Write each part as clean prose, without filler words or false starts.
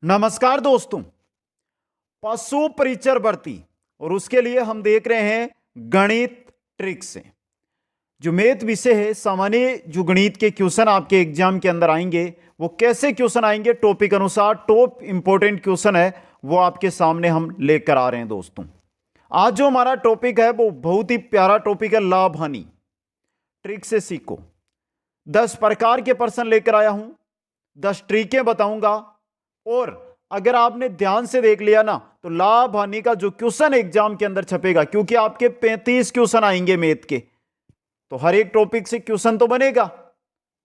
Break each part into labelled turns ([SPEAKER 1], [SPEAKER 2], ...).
[SPEAKER 1] नमस्कार दोस्तों। पशु परिचर भर्ती और उसके लिए हम देख रहे हैं गणित ट्रिक से जो मैथ विषय है। सामान्य जो गणित के क्वेश्चन आपके एग्जाम के अंदर आएंगे वो कैसे क्वेश्चन आएंगे, टॉपिक अनुसार टॉप इंपॉर्टेंट क्वेश्चन है वो आपके सामने हम लेकर आ रहे हैं दोस्तों। आज जो हमारा टॉपिक है वो बहुत ही प्यारा टॉपिक है, लाभ हानि ट्रिक से सीखो। 10 प्रकार के प्रश्न लेकर आया हूं, 10 ट्रिकें बताऊंगा और अगर आपने ध्यान से देख लिया ना तो लाभ हानि का जो क्वेश्चन एग्जाम के अंदर छपेगा, क्योंकि आपके 35 क्वेश्चन आएंगे मैथ के, तो हर एक टॉपिक से क्वेश्चन तो बनेगा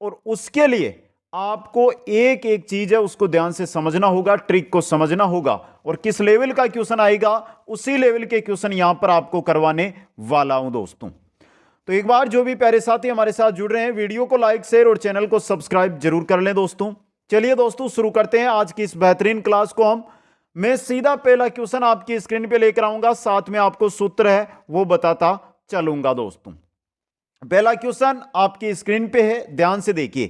[SPEAKER 1] और उसके लिए आपको एक एक चीज है उसको ध्यान से समझना होगा, ट्रिक को समझना होगा और किस लेवल का क्वेश्चन आएगा उसी लेवल के क्वेश्चन यहां पर आपको करवाने वाला हूं दोस्तों। तो एक बार जो भी प्यारे साथी हमारे साथ जुड़ रहे हैं, वीडियो को लाइक शेयर और चैनल को सब्सक्राइब जरूर कर लें दोस्तों। चलिए दोस्तों शुरू करते हैं आज की इस बेहतरीन क्लास को। मैं सीधा पहला क्वेश्चन आपकी स्क्रीन पे लेकर आऊंगा, साथ में आपको सूत्र है वो बताता चलूंगा दोस्तों। पहला क्वेश्चन आपकी स्क्रीन पे है, ध्यान से देखिए,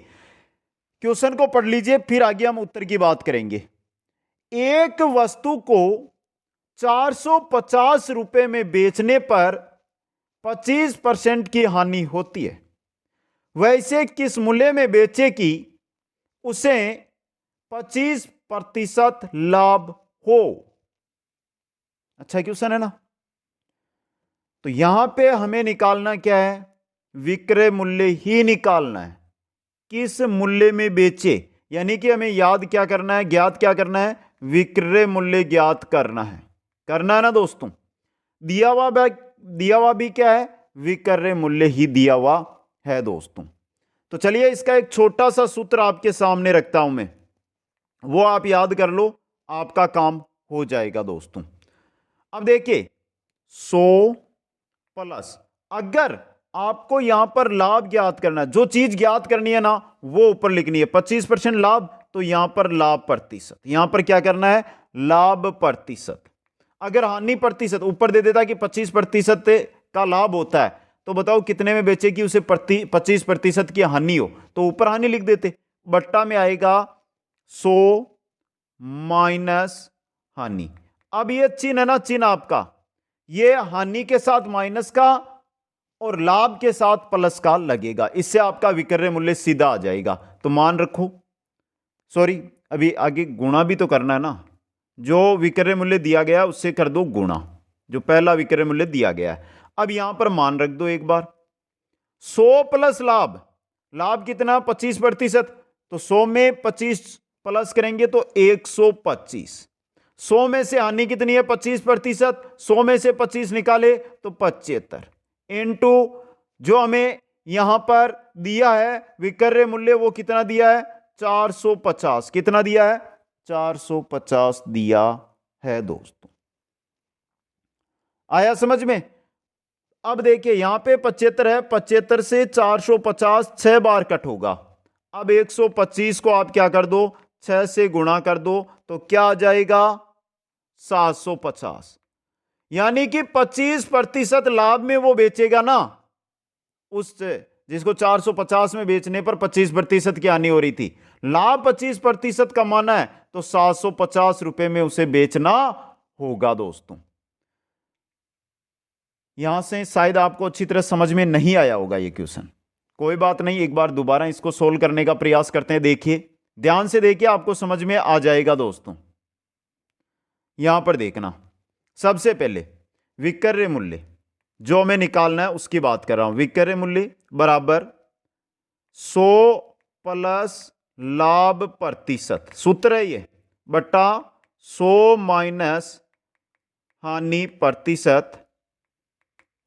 [SPEAKER 1] क्वेश्चन को पढ़ लीजिए फिर आगे हम उत्तर की बात करेंगे। एक वस्तु को 450 रुपए में बेचने पर 25% की हानि होती है, वैसे किस मूल्य में बेचे कि उसे 25% लाभ हो। अच्छा क्वेश्चन है ना। तो यहां पे हमें निकालना क्या है, विक्रय मूल्य ही निकालना है। किस मूल्य में बेचे, यानी कि हमें याद क्या करना है, ज्ञात क्या करना है, विक्रय मूल्य ज्ञात करना है ना दोस्तों। दिया हुआ भी क्या है, विक्रय मूल्य ही दिया हुआ है दोस्तों। तो चलिए इसका एक छोटा सा सूत्र आपके सामने रखता हूं मैं, वो आप याद कर लो, आपका काम हो जाएगा दोस्तों। अब देखिए 100 प्लस, अगर आपको यहां पर लाभ ज्ञात करना है, जो चीज ज्ञात करनी है ना वो ऊपर लिखनी है। 25% लाभ, तो यहां पर लाभ प्रतिशत, यहां पर क्या करना है, लाभ प्रतिशत। अगर हानि प्रतिशत ऊपर दे देता कि 25% का लाभ होता है, तो बताओ कितने में बेचे कि उसे 25% की हानि हो, तो ऊपर हानि लिख देते, बट्टा में आएगा 100 माइनस हानि। अब ये चिन्ह है ना, चिन्ह आपका ये हानि के साथ माइनस का और लाभ के साथ प्लस का लगेगा, इससे आपका विक्रय मूल्य सीधा आ जाएगा। तो मान रखो, सॉरी अभी आगे गुणा भी तो करना है ना, जो विक्रय मूल्य दिया गया उससे कर दो गुणा, जो पहला विक्रय मूल्य दिया गया है। अब यहां पर मान रख दो एक बार, 100 प्लस लाभ, लाभ कितना 25%, तो 100 में 25 प्लस करेंगे तो 125। 100 में से हानि कितनी है 25%, 100 में से 25 निकाले तो 75 इंटू जो हमें यहां पर दिया है विक्रय मूल्य, वो कितना दिया है 450। कितना दिया है 450 दिया है दोस्तों। आया समझ में। अब देखिए यहां पे 75 है, 75 से 450 6 बार कट होगा। अब 125 को आप क्या कर दो, 6 से गुणा कर दो, तो क्या आ जाएगा 750। यानी कि 25% लाभ में वो बेचेगा ना, उससे जिसको 450 में बेचने पर 25% की हानि हो रही थी, लाभ 25% कमाना है तो 750 रुपए में उसे बेचना होगा दोस्तों। यहां से शायद आपको अच्छी तरह समझ में नहीं आया होगा ये क्वेश्चन, कोई बात नहीं, एक बार दोबारा इसको सोल्व करने का प्रयास करते हैं। देखिए ध्यान से देखिए, आपको समझ में आ जाएगा दोस्तों। यहां पर देखना, सबसे पहले विक्रय मूल्य जो हमें निकालना है उसकी बात कर रहा हूं। विक्रय मूल्य बराबर 100 प्लस लाभ प्रतिशत, सूत्र है ये, बटा 100 माइनस हानि प्रतिशत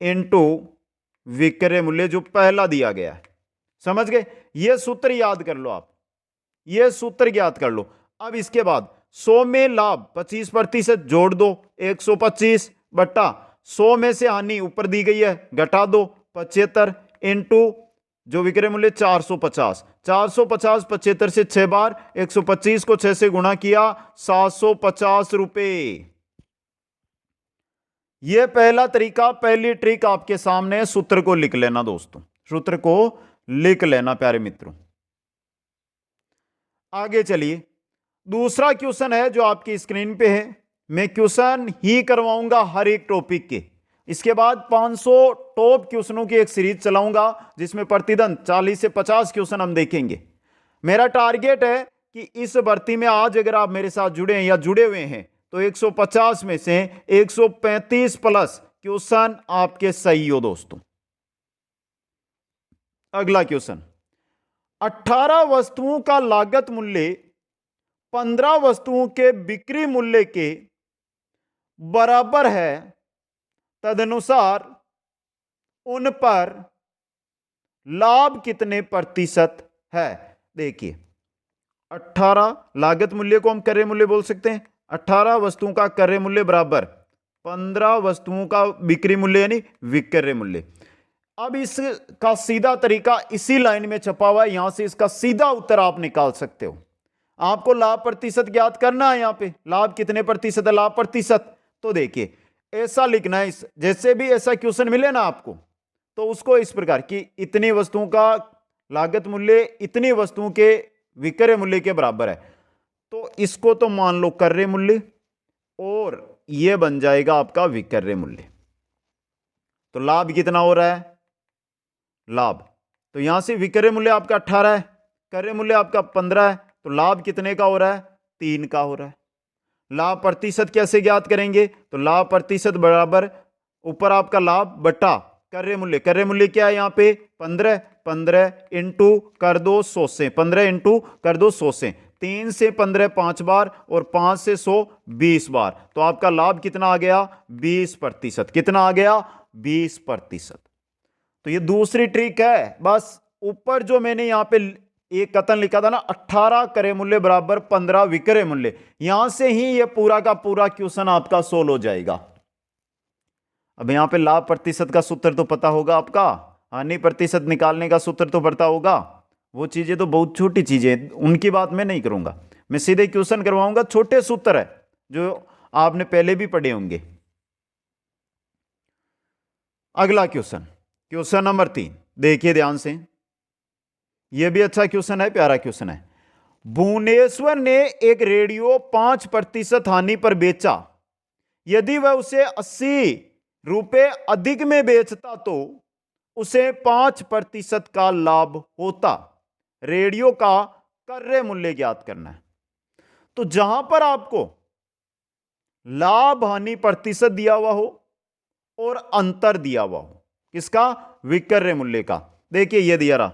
[SPEAKER 1] इंटू विक्रय मूल्य जो पहला दिया गया है। समझ गए, ये सूत्र याद कर लो आप, ये सूत्र याद कर लो। अब इसके बाद 100 में लाभ 25% जोड़ दो 125, बट्टा 100 में से हानि ऊपर दी गई है घटा दो 75 इंटू जो विक्रय मूल्य 450। 450 75 से 6 बार, 125 को 6 से गुणा किया 750 रुपए। यह पहला तरीका, पहली ट्रिक आपके सामने है। सूत्र को लिख लेना दोस्तों, सूत्र को लिख लेना प्यारे मित्रों। आगे चलिए दूसरा क्वेश्चन है जो आपकी स्क्रीन पे है, मैं क्वेश्चन ही करवाऊंगा हर एक टॉपिक के। इसके बाद 500 टॉप क्वेश्चनों की एक सीरीज चलाऊंगा जिसमें प्रतिदिन 40 से 50 क्वेश्चन हम देखेंगे। मेरा टारगेट है कि इस भर्ती में आज अगर आप मेरे साथ जुड़े हैं या जुड़े हुए हैं तो 150 में से 135 प्लस क्वेश्चन आपके सही हो दोस्तों। अगला क्वेश्चन, 18 वस्तुओं का लागत मूल्य 15 वस्तुओं के बिक्री मूल्य के बराबर है, तदनुसार उन पर लाभ कितने प्रतिशत है। देखिए 18 लागत मूल्य को हम क्रय मूल्य बोल सकते हैं। 18 वस्तुओं का क्रय मूल्य बराबर 15 वस्तुओं का बिक्री मूल्य यानी विक्रय मूल्य। अब इसका सीधा तरीका इसी लाइन में छपा हुआ है, यहां से इसका सीधा उत्तर आप निकाल सकते हो। आपको लाभ प्रतिशत ज्ञात करना है, यहां पे लाभ कितने प्रतिशत है, लाभ प्रतिशत। तो देखिए ऐसा लिखना है, जैसे भी ऐसा क्वेश्चन मिले ना आपको तो उसको इस प्रकार कि इतनी वस्तुओं का लागत मूल्य इतनी वस्तुओं के विक्रय मूल्य के बराबर है, तो इसको तो मान लो क्रय मूल्य और यह बन जाएगा आपका विक्रय मूल्य। तो लाभ कितना हो रहा है, लाभ, तो यहां से विक्रय मूल्य आपका 18 है, क्रय मूल्य आपका 15 है, तो लाभ कितने का हो रहा है, 3 का हो रहा है। लाभ प्रतिशत कैसे ज्ञात करेंगे, तो लाभ प्रतिशत बराबर ऊपर आपका लाभ बटा क्रय मूल्य। क्रय मूल्य क्या है यहां पे 15, 15 इंटू कर दो 100 से, 15 इंटू कर दो 100 से, 3 से 15 5 बार और 5 से 100 20 बार, तो आपका लाभ कितना आ गया 20%। कितना आ गया 20%। तो ये दूसरी ट्रिक है। बस ऊपर जो मैंने यहां पे एक कथन लिखा था ना, 18 क्रय मूल्य बराबर 15 विक्रय मूल्य, यहां से ही ये पूरा का पूरा क्वेश्चन आपका सोल्व हो जाएगा। अब यहां पे लाभ प्रतिशत का सूत्र तो पता होगा आपका, हानि प्रतिशत निकालने का सूत्र तो पता होगा। वो चीजें तो बहुत छोटी चीजें, उनकी बात मैं नहीं करूंगा, मैं सीधे क्वेश्चन करवाऊंगा। छोटे सूत्र है जो आपने पहले भी पढ़े होंगे। अगला क्वेश्चन, क्वेश्चन नंबर 3, देखिए ध्यान से, यह भी अच्छा क्वेश्चन है, प्यारा क्वेश्चन है। भुवनेश्वर ने एक रेडियो 5% हानि पर बेचा, यदि वह उसे 80 रुपए अधिक में बेचता तो उसे 5% का लाभ होता। रेडियो का क्रय मूल्य ज्ञात करना है। तो जहां पर आपको लाभ हानि प्रतिशत दिया हुआ हो और अंतर दिया हुआ हो किसका, विक्रय मूल्य का, देखिए यह दिया रहा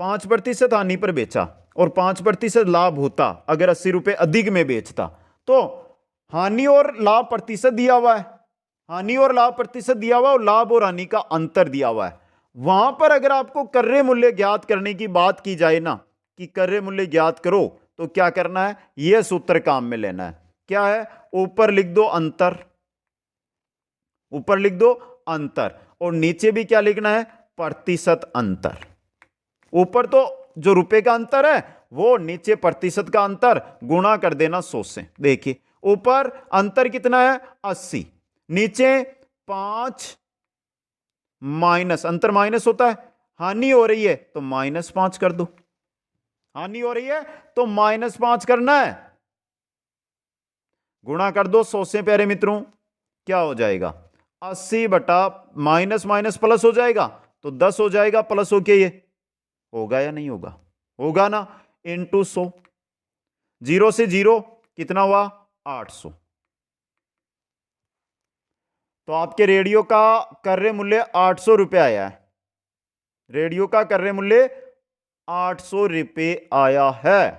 [SPEAKER 1] 5% हानि पर बेचा और 5% लाभ होता अगर 80 रुपए अधिक में बेचता, तो हानि और लाभ प्रतिशत दिया हुआ है, हानि और लाभ प्रतिशत दिया हुआ और लाभ और हानि का अंतर दिया हुआ है। वहां पर अगर आपको क्रय मूल्य ज्ञात करने की बात की जाए ना कि क्रय मूल्य ज्ञात करो, तो क्या करना है, यह सूत्र काम में लेना है। क्या है, ऊपर लिख दो अंतर, ऊपर लिख दो अंतर, और नीचे भी क्या लिखना है, प्रतिशत अंतर। ऊपर तो जो रुपए का अंतर है वो, नीचे प्रतिशत का अंतर, गुणा कर देना 100 से। देखिए ऊपर अंतर कितना है 80, नीचे 5 माइनस, अंतर माइनस होता है, हानि हो रही है तो -5 कर दो, हानि हो रही है तो -5 करना है, गुणा कर दो 100 से। प्यारे मित्रों क्या हो जाएगा, 80 बटा माइनस माइनस प्लस हो जाएगा तो 10 हो जाएगा, प्लस होके ये होगा या नहीं होगा, होगा ना, इंटू 100, 0 से 0 कितना हुआ 800। तो आपके रेडियो का क्रय मूल्य 800 रुपये आया है, रेडियो का क्रय मूल्य 800 रुपये आया है।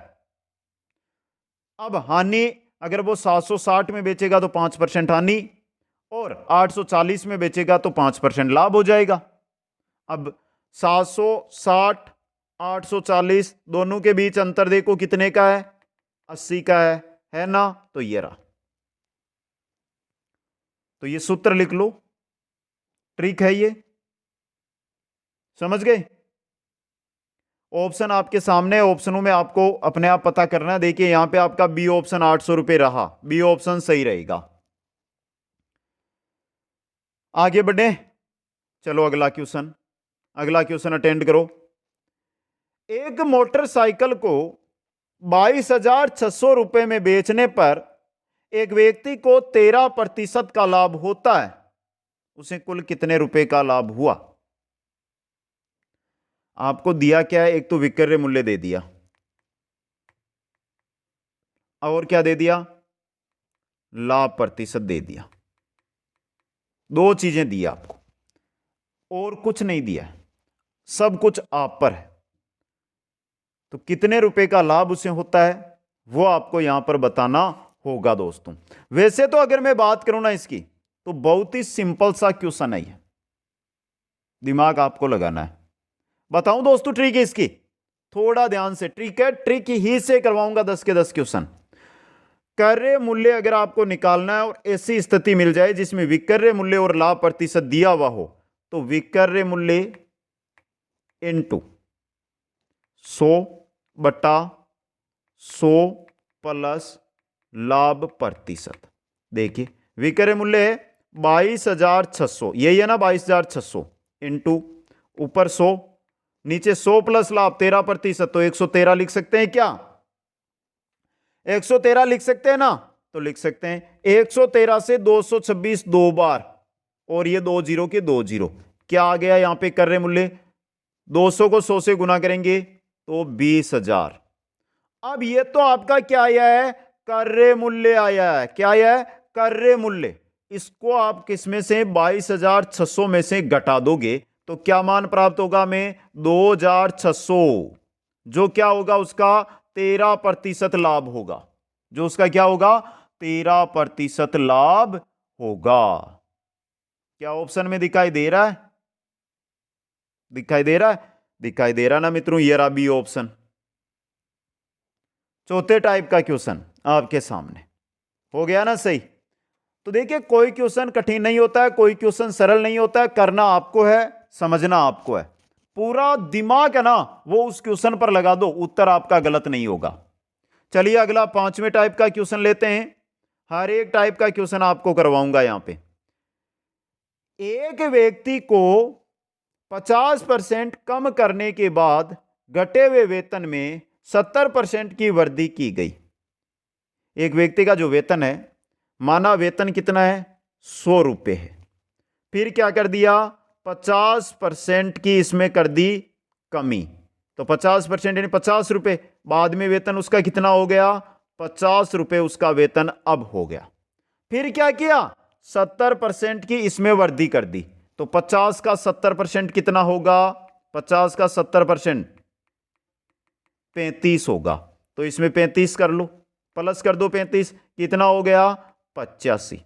[SPEAKER 1] अब हानि, अगर वो 760 में बेचेगा तो 5% हानि, और 840 में बेचेगा तो 5% लाभ हो जाएगा। अब 760 840 दोनों के बीच अंतर देखो कितने का है, 80 का है ना, तो ये रहा। तो ये सूत्र लिख लो, ट्रिक है ये, समझ गए। ऑप्शन आपके सामने, ऑप्शनों में आपको अपने आप पता करना है। देखिए यहां पे आपका बी ऑप्शन 800 रुपये रहा, बी ऑप्शन सही रहेगा। आगे बढ़े, चलो अगला क्वेश्चन, अगला क्वेश्चन अटेंड करो। एक मोटरसाइकिल को 22,600 में बेचने पर एक व्यक्ति को 13% का लाभ होता है, उसे कुल कितने रुपए का लाभ हुआ? आपको दिया क्या है? एक तो विक्रय मूल्य दे दिया, और क्या दे दिया? लाभ प्रतिशत दे दिया। दो चीजें दी आपको, और कुछ नहीं दिया, सब कुछ आप पर है। तो कितने रुपए का लाभ उसे होता है वो आपको यहां पर बताना होगा दोस्तों। वैसे तो अगर मैं बात करूं ना इसकी, तो बहुत ही सिंपल सा क्वेश्चन है ये, दिमाग आपको लगाना है। बताऊं दोस्तों ट्रिक इसकी? थोड़ा ध्यान से, ट्रिक है, ट्रिक ही से करवाऊंगा 10 के 10 क्वेश्चन। क्रय मूल्य अगर आपको निकालना है और ऐसी स्थिति मिल जाए जिसमें विक्रय मूल्य और लाभ प्रतिशत दिया हुआ हो, तो विक्रय मूल्य इनटू 100/100 प्लस लाभ प्रतिशत। देखिए विक्रय मूल्य है 22,600, यही है ना 22,600, इंटू ऊपर 100, नीचे 100 प्लस लाभ 13%, तो 113 लिख सकते हैं क्या? 113 लिख सकते हैं ना? तो लिख सकते हैं 113 से 226 दो बार, और ये 2 जीरो के 2 जीरो, क्या आ गया यहां पे क्रय मूल्य? 200 को 100 से गुना करेंगे तो 20,000। अब ये तो आपका क्या आया है? क्रय मूल्य आया है। क्या आया है? क्रय मूल्य। इसको आप किस में से? 22,600 में से घटा दोगे तो क्या मान प्राप्त होगा हमें? 2,600, जो क्या होगा उसका 13% लाभ होगा, जो उसका क्या होगा? 13% लाभ होगा। क्या ऑप्शन में दिखाई दे रहा है? दिखाई दे रहा है? दिखाई दे रहा ना मित्रों? ये रहा बी ऑप्शन। चौथे टाइप का क्वेश्चन आपके सामने हो गया ना सही? तो देखिए कोई क्वेश्चन कठिन नहीं होता है, कोई क्वेश्चन सरल नहीं होता है, करना आपको है, समझना आपको है। पूरा दिमाग है ना वो उस क्वेश्चन पर लगा दो, उत्तर आपका गलत नहीं होगा। चलिए अगला 5वें टाइप का क्वेश्चन लेते हैं। हर एक टाइप का क्वेश्चन आपको करवाऊंगा यहां पे। एक व्यक्ति को 50% कम करने के बाद घटे हुए वेतन में 70% की वृद्धि की गई। एक व्यक्ति का जो वेतन है, माना वेतन कितना है? 100 रुपए है, फिर क्या कर दिया? 50% की इसमें कर दी कमी, तो 50% यानी 50 रुपए। बाद में वेतन उसका कितना हो गया? 50 रुपए उसका वेतन अब हो गया। फिर क्या किया? 70% की इसमें वृद्धि कर दी, तो 50 का 70% कितना होगा? 50 का 70% 35 होगा, तो इसमें 35 कर लो, प्लस कर दो 35, कितना हो गया? 85।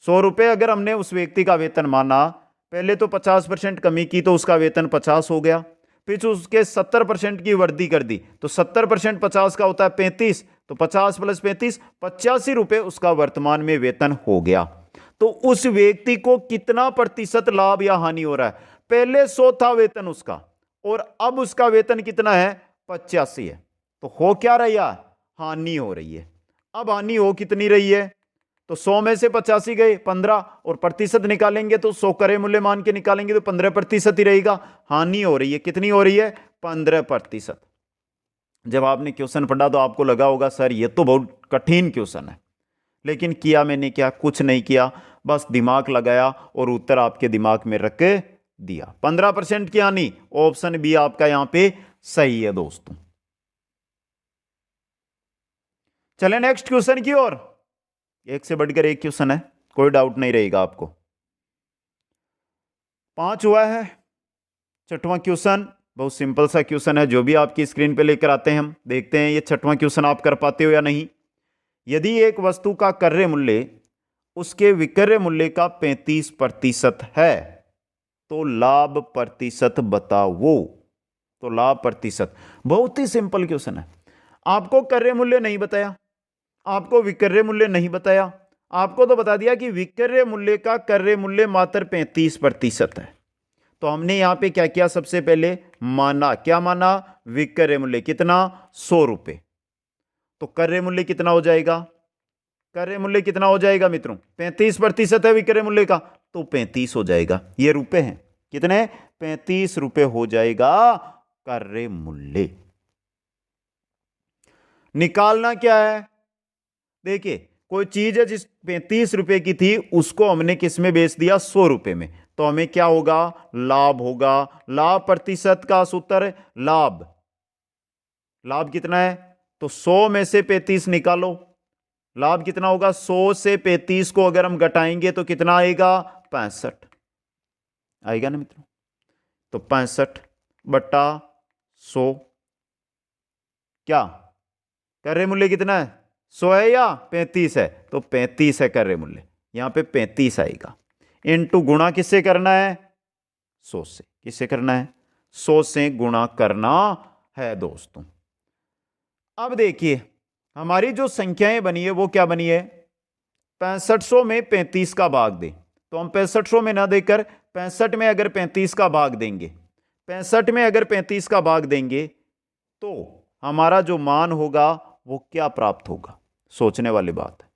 [SPEAKER 1] 100 रुपए अगर हमने उस व्यक्ति का वेतन माना, पहले तो 50% कमी की तो उसका वेतन 50 हो गया, फिर उसके 70% की वृद्धि कर दी, तो 70% 50 का होता है 35, तो 50 प्लस 35 85 रुपए उसका वर्तमान में वेतन हो गया। तो उस व्यक्ति को कितना प्रतिशत लाभ या हानि हो रहा है? पहले 100 था वेतन उसका, और अब उसका वेतन कितना है? 85 है, तो हो क्या रहा है? हानि हो रही है। अब हानि हो कितनी रही है? तो 100 में से 85 गए 15, और प्रतिशत निकालेंगे तो 100 क्रय मूल्य मान के निकालेंगे तो 15% ही रहेगा। हानि हो रही है, कितनी हो रही है? 15%। जब आपने क्वेश्चन पढ़ा तो आपको लगा होगा सर ये तो बहुत कठिन क्वेश्चन है, लेकिन किया मैंने क्या? कुछ नहीं किया, बस दिमाग लगाया और उत्तर आपके दिमाग में रख दिया। 15% की हानि, ऑप्शन बी आपका यहां पे सही है दोस्तों। चले नेक्स्ट क्वेश्चन की ओर। एक से बढ़कर एक क्वेश्चन है, कोई डाउट नहीं रहेगा आपको। 5 हुआ है। 6वां क्वेश्चन बहुत सिंपल सा क्वेश्चन है, जो भी आपकी स्क्रीन पे लेकर आते हैं हम देखते हैं ये 6वां क्वेश्चन आप कर पाते हो या नहीं। यदि एक वस्तु का क्रय मूल्य उसके विक्रय मूल्य का 35% है तो लाभ प्रतिशत बताओ। तो लाभ प्रतिशत, बहुत ही सिंपल क्वेश्चन है। आपको क्रय मूल्य नहीं बताया, आपको विक्रय मूल्य नहीं बताया, आपको तो बता दिया कि विक्रय मूल्य का क्रय मूल्य मात्र 35% है। तो हमने यहां पे क्या किया? सबसे पहले माना, क्या माना? विक्रय मूल्य कितना? 100 रुपए। तो क्रय मूल्य कितना हो जाएगा? क्रय मूल्य कितना हो जाएगा मित्रों? 35% है विक्रय मूल्य का, तो 35 हो जाएगा। ये रुपए हैं, कितने? 35 रुपए हो जाएगा क्रय मूल्य। निकालना क्या है? देखिए, कोई चीज है जिस 35 रुपए की थी, उसको हमने किस में बेच दिया? 100 रुपए में। तो हमें क्या होगा? लाभ होगा। लाभ प्रतिशत का सूत्र है लाभ। लाभ कितना है? तो 100 में से 35 निकालो। लाभ कितना होगा? 100 से 35 को अगर हम घटाएंगे तो कितना आएगा? 65 आएगा ना मित्रों। तो 65/100 क्या कार्य मूल्य कितना है? 100 है या 35 है? तो 35 है कार्य मूल्य। यहां पे 35 आएगा। इनटू गुणा किससे करना है? 100 से। किससे करना है? 100 से गुणा करना है दोस्तों। अब देखिए, हमारी जो संख्याएं बनी है वो क्या बनी है? 6500 में 35 का भाग दे। तो हम 6500 में ना देकर 65 में अगर 35 का भाग देंगे, 65 में अगर 35 का भाग देंगे तो हमारा जो मान होगा वो क्या प्राप्त होगा? सोचने वाली बात है।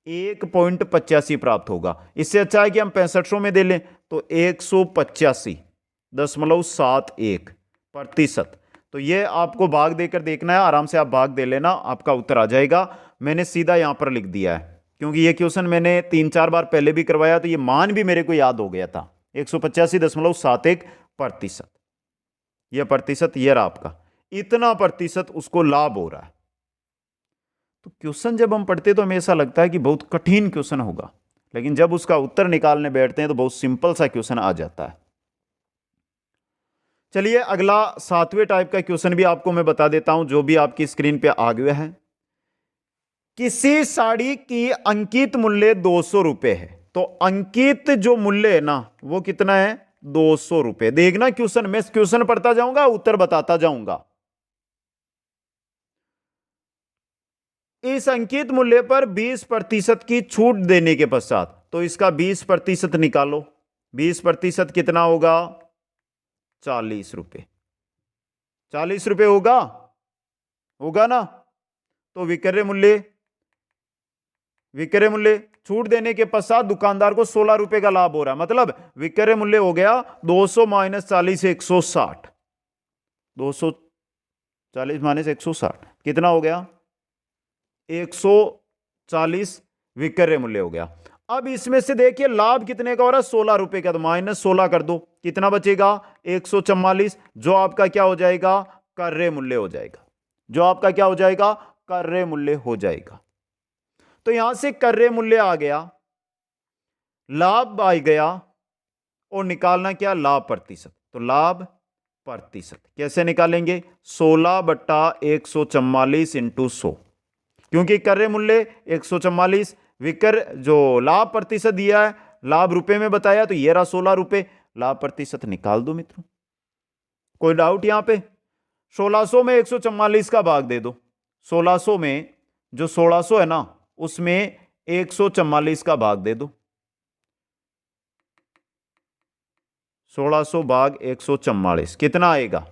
[SPEAKER 1] 1.85 प्राप्त होगा। इससे अच्छा है कि हम 6500 में दे लें। तो 185.71% तो ये आपको भाग देकर देखना है। आराम से आप भाग दे लेना, आपका उत्तर आ जाएगा। मैंने सीधा यहां पर लिख दिया है क्योंकि ये क्वेश्चन मैंने 3-4 बार पहले भी करवाया, तो ये मान भी मेरे को याद हो गया था। 185.71%। यह प्रतिशत ये रहा आपका। इतना प्रतिशत उसको लाभ हो रहा है। तो क्वेश्चन जब हम पढ़ते तो हमें ऐसा लगता है कि बहुत कठिन क्वेश्चन होगा, लेकिन जब उसका उत्तर निकालने बैठते हैं तो बहुत सिंपल सा क्वेश्चन आ जाता है। चलिए, अगला 7वें टाइप का क्वेश्चन भी आपको मैं बता देता हूं, जो भी आपकी स्क्रीन पे आ गया है। किसी साड़ी की अंकित मूल्य 200 रुपए है। तो अंकित जो मूल्य है ना, वो कितना है? 200 रुपए। देखना क्वेश्चन, मैं क्वेश्चन पढ़ता जाऊंगा, उत्तर बताता जाऊंगा। इस अंकित मूल्य पर 20% की छूट देने के पश्चात, तो इसका 20% निकालो। 20% कितना होगा? 40 रुपए। 40 रुपए होगा, होगा ना? तो विक्रय मूल्य छूट देने के पश्चात दुकानदार को 16 रुपए का लाभ हो रहा है। मतलब विक्रय मूल्य हो गया 200 माइनस 40 160। 240 माइनस 160 कितना हो गया? 140 विक्रय मूल्य हो गया। अब इसमें से देखिए लाभ कितने का हो रहा है? 16 रुपए का। तो माइनस 16 कर दो, कितना बचेगा? 144, जो आपका क्या हो जाएगा? क्रय मूल्य हो जाएगा। जो आपका क्या हो जाएगा? क्रय मूल्य हो जाएगा। तो यहां से क्रय मूल्य आ गया, लाभ आ गया, और निकालना क्या? लाभ प्रतिशत। तो लाभ प्रतिशत कैसे निकालेंगे? 16/144 इंटू 100, क्योंकि क्रय मूल्य 144, विक्रय जो लाभ प्रतिशत दिया है, लाभ रुपए में बताया, तो ये रहा 16 रुपए। लाभ प्रतिशत निकाल दो मित्रों। कोई डाउट यहां पे? 1600 में 144 का भाग दे दो। 1600 में जो 1600 है ना, उसमें 144 का भाग दे दो। 1600 भाग 144 कितना आएगा?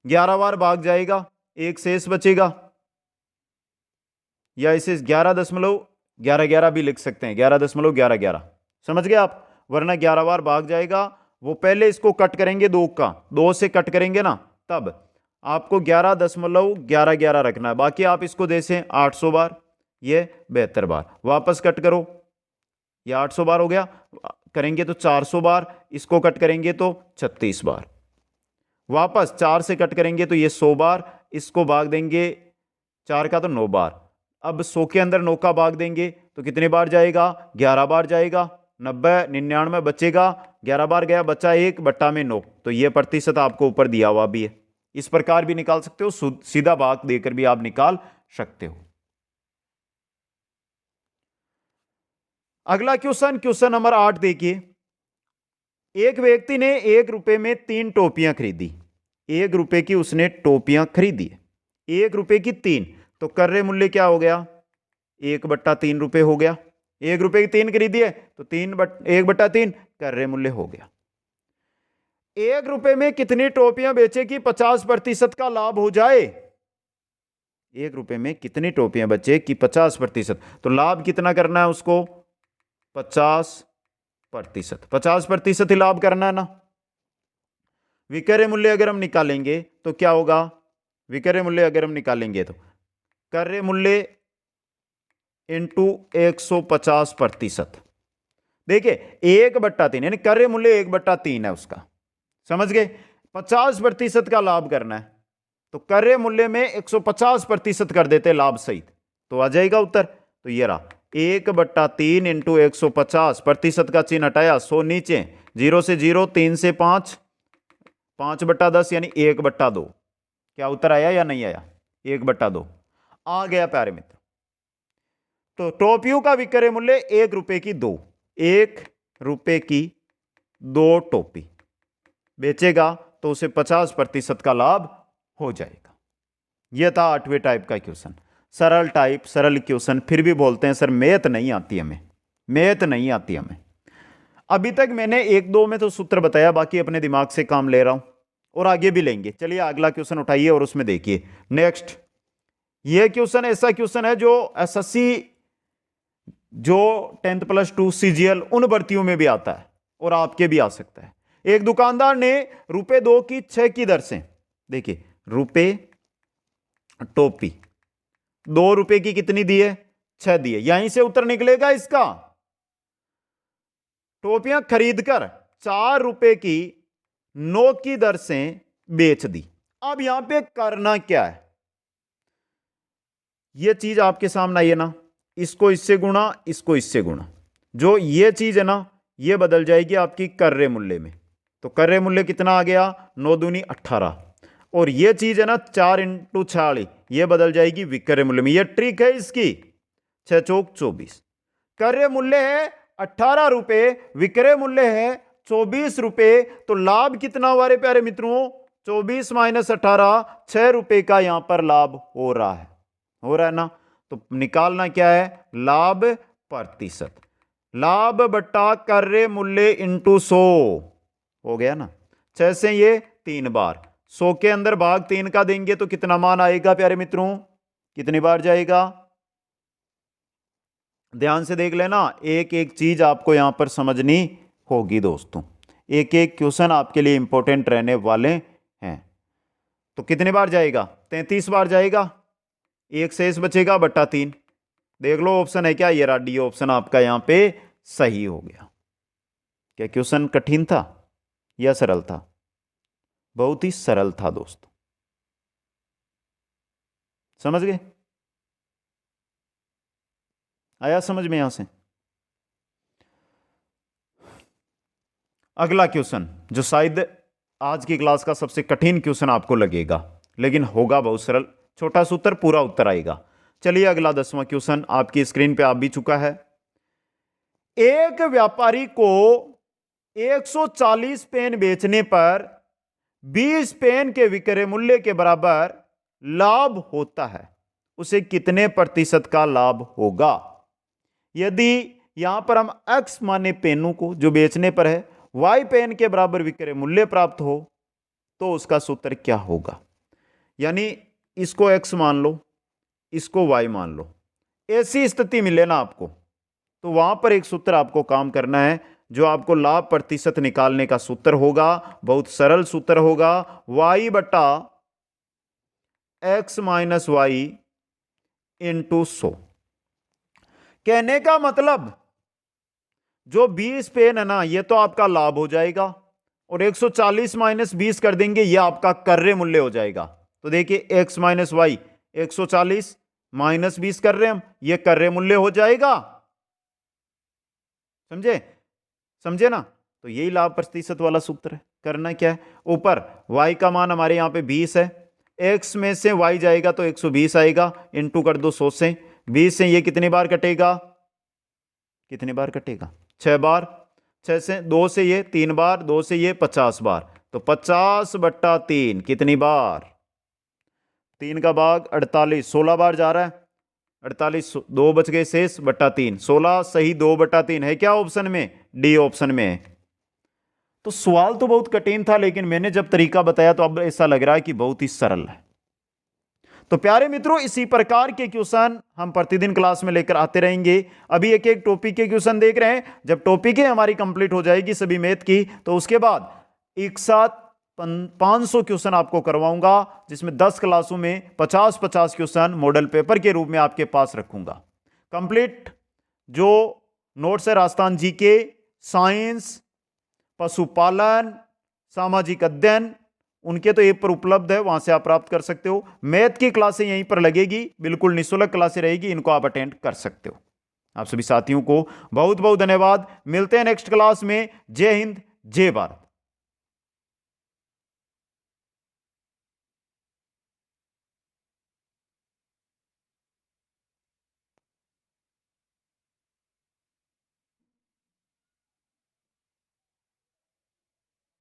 [SPEAKER 1] 11 बार भाग जाएगा, एक शेष बचेगा। या इसे 11.11 भी लिख सकते हैं, 11.11 समझ गए आप? वरना 11 बार भाग जाएगा। वो पहले इसको कट करेंगे, 2 का 2 से कट करेंगे ना, तब आपको 11.11 रखना है। बाकी आप इसको जैसे 800 बार, ये 72 बार, वापस कट करो, ये 800 बार हो गया, करेंगे तो 400 बार, इसको कट करेंगे तो 36 बार, वापस 4 से कट करेंगे तो ये 100 बार, इसको भाग देंगे 4 का तो 9 बार। अब 100 के अंदर 9 का भाग देंगे तो कितने बार जाएगा? 11 बार जाएगा। 90 99 बचेगा, 11 बार गया, बचा 1/9। तो ये प्रतिशत आपको ऊपर दिया हुआ भी है। इस प्रकार भी निकाल सकते हो, सीधा भाग देकर भी आप निकाल सकते हो। अगला क्वेश्चन नंबर 8 देखिए। एक व्यक्ति ने 1 रुपए में 3 टोपियां खरीदी। 1 रुपए की उसने टोपियां खरीदी, 1 रुपए की 3, तो क्रय मूल्य क्या हो गया? 1/3 रुपए हो गया। 1 रुपए की 3 खरीदी है तो 1/3 क्रय मूल्य हो गया। 1 रुपए में कितनी टोपियां बेचे कि 50% का लाभ हो जाए? 1 रुपए में कितनी टोपियां बचे कि 50%? तो लाभ कितना करना है उसको? 50%। 50% ही लाभ करना है ना। विक्रय मूल्य अगर हम निकालेंगे तो क्या होगा? विक्रय मूल्य अगर हम निकालेंगे तो कार्य मूल्य इंटू 150%। देखिए 1/3 यानी कार्य मूल्य 1/3 है उसका, समझ गए। 50% का लाभ करना है तो कार्य मूल्य में 150% कर देते लाभ सहित, तो आ जाएगा उत्तर। तो ये रहा 1/3 इंटू 150, प्रतिशत का चिन्ह हटाया, 100 नीचे, 0 से 0, 3 से 5, 5/10 यानी 1/2। क्या उत्तर आया या नहीं आया? 1/2 आ गया प्यारे मित्र। तो टोपियों का विक्रय मूल्य 1 रुपए की 2, 1 रुपए की 2 टोपी बेचेगा तो उसे 50% का लाभ हो जाएगा। यह था 8वें टाइप का क्वेश्चन। सरल टाइप, सरल क्वेश्चन, फिर भी बोलते हैं सर मैथ नहीं आती हमें, मैथ नहीं आती हमें। अभी तक मैंने 1-2 में तो सूत्र बताया, बाकी अपने दिमाग से काम ले रहा हूं और आगे भी लेंगे। चलिए अगला क्वेश्चन उठाइए और उसमें देखिए। नेक्स्ट, यह क्वेश्चन ऐसा क्वेश्चन है जो एसएससी, जो 10th+2 सीजीएल उन भर्तियों में भी आता है और आपके भी आ सकता है। एक दुकानदार ने ₹2 की 6 की दर से, देखिए रुपए टोपी 2 रुपए की कितनी दी है? 6 दी है। यहीं से उत्तर निकलेगा इसका। टोपियां खरीदकर 4 रुपए की 9 की दर से बेच दी। अब यहां पे करना क्या है? यह चीज आपके सामने आई है ना, इसको इससे गुणा, इसको इससे गुणा। जो ये चीज है ना, यह बदल जाएगी आपकी क्रय मूल्य में। तो क्रय मूल्य कितना आ गया? 9 दूनी 18। और यह चीज है ना 4 × 46, यह बदल जाएगी विक्रय मूल्य में। यह ट्रिक है इसकी। 6 चौक 24। क्रय मूल्य है 18 रुपए, विक्रय मूल्य है 24 रुपए। तो लाभ कितना हुआ रे प्यारे मित्रों? 24 - 18, 6 रुपए का यहां पर लाभ हो रहा है, हो रहा है ना। तो निकालना क्या है? लाभ प्रतिशत। लाभ बटा क्रय मूल्य इंटू 100 हो गया ना। 6 से ये 3 बार, 100 के अंदर भाग 3 का देंगे तो कितना मान आएगा प्यारे मित्रों? कितनी बार जाएगा? ध्यान से देख लेना, एक एक चीज आपको यहां पर समझनी होगी दोस्तों। एक एक क्वेश्चन आपके लिए इंपॉर्टेंट रहने वाले हैं। तो कितने बार जाएगा? 33 बार जाएगा। एक शेष बचेगा बटा 3। देख लो ऑप्शन है क्या? ये रहा डी ऑप्शन आपका यहां पे सही हो गया। क्या क्वेश्चन कठिन था या सरल था? बहुत ही सरल था दोस्तों, समझ गए? आया समझ में यहां से? अगला क्वेश्चन जो शायद आज की क्लास का सबसे कठिन क्वेश्चन आपको लगेगा, लेकिन होगा बहुत सरल। छोटा सा उत्तर, पूरा उत्तर आएगा। चलिए अगला 10वां क्वेश्चन आपकी स्क्रीन पे आ भी चुका है। एक व्यापारी को 140 पेन बेचने पर 20 पेन के विक्रय मूल्य के बराबर लाभ होता है, उसे कितने प्रतिशत का लाभ होगा? यदि यहां पर हम x माने पेनों को जो बेचने पर है, y पेन के बराबर विक्रय मूल्य प्राप्त हो, तो उसका सूत्र क्या होगा? यानी इसको x मान लो, इसको y मान लो, ऐसी स्थिति मिले ना आपको, तो वहां पर एक सूत्र आपको काम करना है जो आपको लाभ प्रतिशत निकालने का सूत्र होगा। बहुत सरल सूत्र होगा, y बटा x माइनस वाई इंटू 100। कहने का मतलब जो 20 पेन है ना, ये तो आपका लाभ हो जाएगा, और 140 - 20 कर देंगे, ये आपका क्रय मूल्य हो जाएगा। तो देखिए x माइनस वाई, 140 - 20 कर रहे हैं हम, ये क्रय मूल्य हो जाएगा। समझे? समझे ना? तो यही लाभ प्रतिशत वाला सूत्र है। करना क्या है? ऊपर y का मान हमारे यहां पे 20 है, x में से y जाएगा तो 120 आएगा, इंटू कर दो 100 से। 20 से ये कितनी बार कटेगा? कितनी बार कटेगा? 6 बार। 6 से 2 से ये 3 बार, 2 से ये 50 बार। तो 50 बट्टा 3 कितनी बार? 3 का भाग 48, 16 बार जा रहा है। 48, 2 बच गए शेष, बट्टा 3, 16 सही 2/3 है क्या ऑप्शन में? डी ऑप्शन में है। तो सवाल तो बहुत कठिन था, लेकिन मैंने जब तरीका बताया तो अब ऐसा लग रहा है कि बहुत ही सरल है। तो प्यारे मित्रों, इसी प्रकार के क्वेश्चन हम प्रतिदिन क्लास में लेकर आते रहेंगे। अभी एक एक टॉपिक के क्वेश्चन देख रहे हैं। जब टॉपिक हमारी कंप्लीट हो जाएगी सभी मैथ की, तो उसके बाद एक साथ 500 क्वेश्चन आपको करवाऊंगा, जिसमें 10 क्लासों में 50-50 क्वेश्चन मॉडल पेपर के रूप में आपके पास रखूंगा। कंप्लीट जो नोट्स है राजस्थान जीके, साइंस, पशुपालन, सामाजिक अध्ययन, उनके तो ऐप पर उपलब्ध है, वहां से आप प्राप्त कर सकते हो। मैथ की क्लासें यहीं पर लगेगी, बिल्कुल निःशुल्क क्लासें रहेगी, इनको आप अटेंड कर सकते हो। आप सभी साथियों को बहुत बहुत धन्यवाद। मिलते हैं नेक्स्ट क्लास में। जय हिंद, जय भारत।